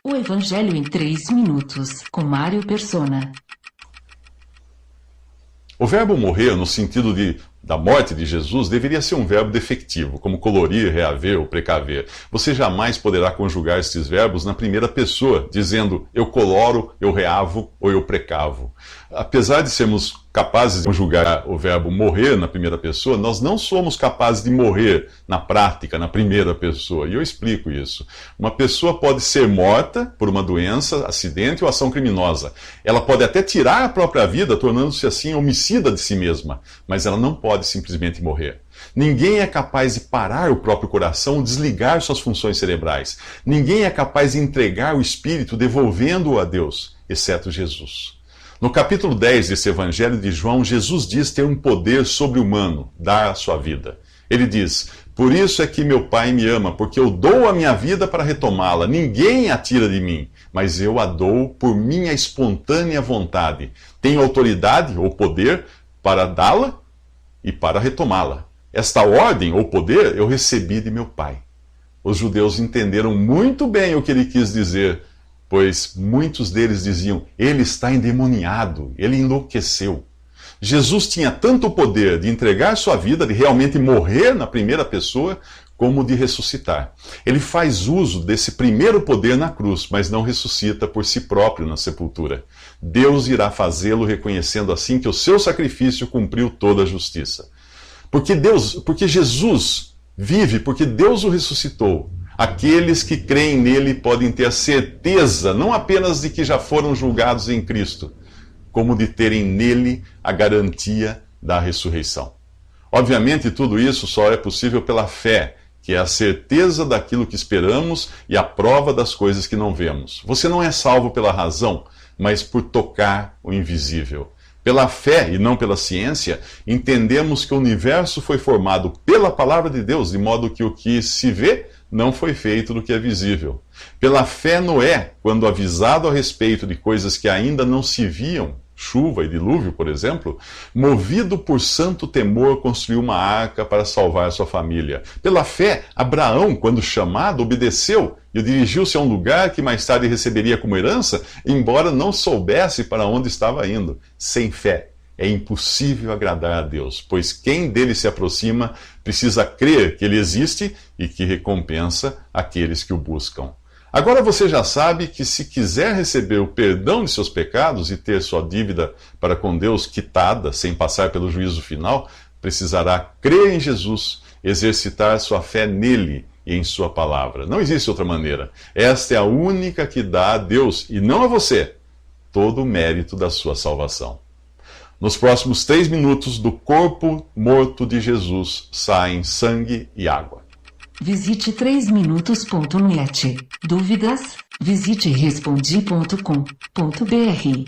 O Evangelho em 3 minutos, com Mário Persona. O verbo morrer, no sentido da morte de Jesus, deveria ser um verbo defectivo, como colorir, reaver ou precaver. Você jamais poderá conjugar estes verbos na primeira pessoa, dizendo eu coloro, eu reavo ou eu precavo. Apesar de sermos capazes de conjugar o verbo morrer na primeira pessoa, nós não somos capazes de morrer na prática, na primeira pessoa. E eu explico isso. Uma pessoa pode ser morta por uma doença, acidente ou ação criminosa. Ela pode até tirar a própria vida, tornando-se assim homicida de si mesma, mas ela não pode simplesmente morrer. Ninguém é capaz de parar o próprio coração ou desligar suas funções cerebrais. Ninguém é capaz de entregar o espírito, devolvendo-o a Deus, exceto Jesus. No capítulo 10 desse Evangelho de João, Jesus diz ter um poder sobre-humano, dar a sua vida. Ele diz, por isso é que meu Pai me ama, porque eu dou a minha vida para retomá-la. Ninguém a tira de mim, mas eu a dou por minha espontânea vontade. Tenho autoridade ou poder para dá-la e para retomá-la. Esta ordem ou poder eu recebi de meu Pai. Os judeus entenderam muito bem o que ele quis dizer, pois muitos deles diziam, ele está endemoniado, ele enlouqueceu. Jesus tinha tanto o poder de entregar sua vida, de realmente morrer na primeira pessoa, como de ressuscitar. Ele faz uso desse primeiro poder na cruz, mas não ressuscita por si próprio na sepultura. Deus irá fazê-lo reconhecendo assim que o seu sacrifício cumpriu toda a justiça. Porque Jesus vive, porque Deus o ressuscitou. Aqueles que creem nele podem ter a certeza, não apenas de que já foram julgados em Cristo, como de terem nele a garantia da ressurreição. Obviamente, tudo isso só é possível pela fé, que é a certeza daquilo que esperamos e a prova das coisas que não vemos. Você não é salvo pela razão, mas por tocar o invisível. Pela fé e não pela ciência, entendemos que o universo foi formado pela palavra de Deus, de modo que o que se vê não foi feito do que é visível. Pela fé, Noé, quando avisado a respeito de coisas que ainda não se viam, chuva e dilúvio, por exemplo, movido por santo temor, construiu uma arca para salvar sua família. Pela fé, Abraão, quando chamado, obedeceu e dirigiu-se a um lugar que mais tarde receberia como herança, embora não soubesse para onde estava indo. Sem fé, é impossível agradar a Deus, pois quem dele se aproxima precisa crer que ele existe e que recompensa aqueles que o buscam. Agora você já sabe que se quiser receber o perdão de seus pecados e ter sua dívida para com Deus quitada sem passar pelo juízo final, precisará crer em Jesus, exercitar sua fé nele e em sua palavra. Não existe outra maneira. Esta é a única que dá a Deus, e não a você, todo o mérito da sua salvação. Nos próximos 3 minutos, do corpo morto de Jesus saem sangue e água. Visite 3minutos.net. Dúvidas? Visite respondi.com.br.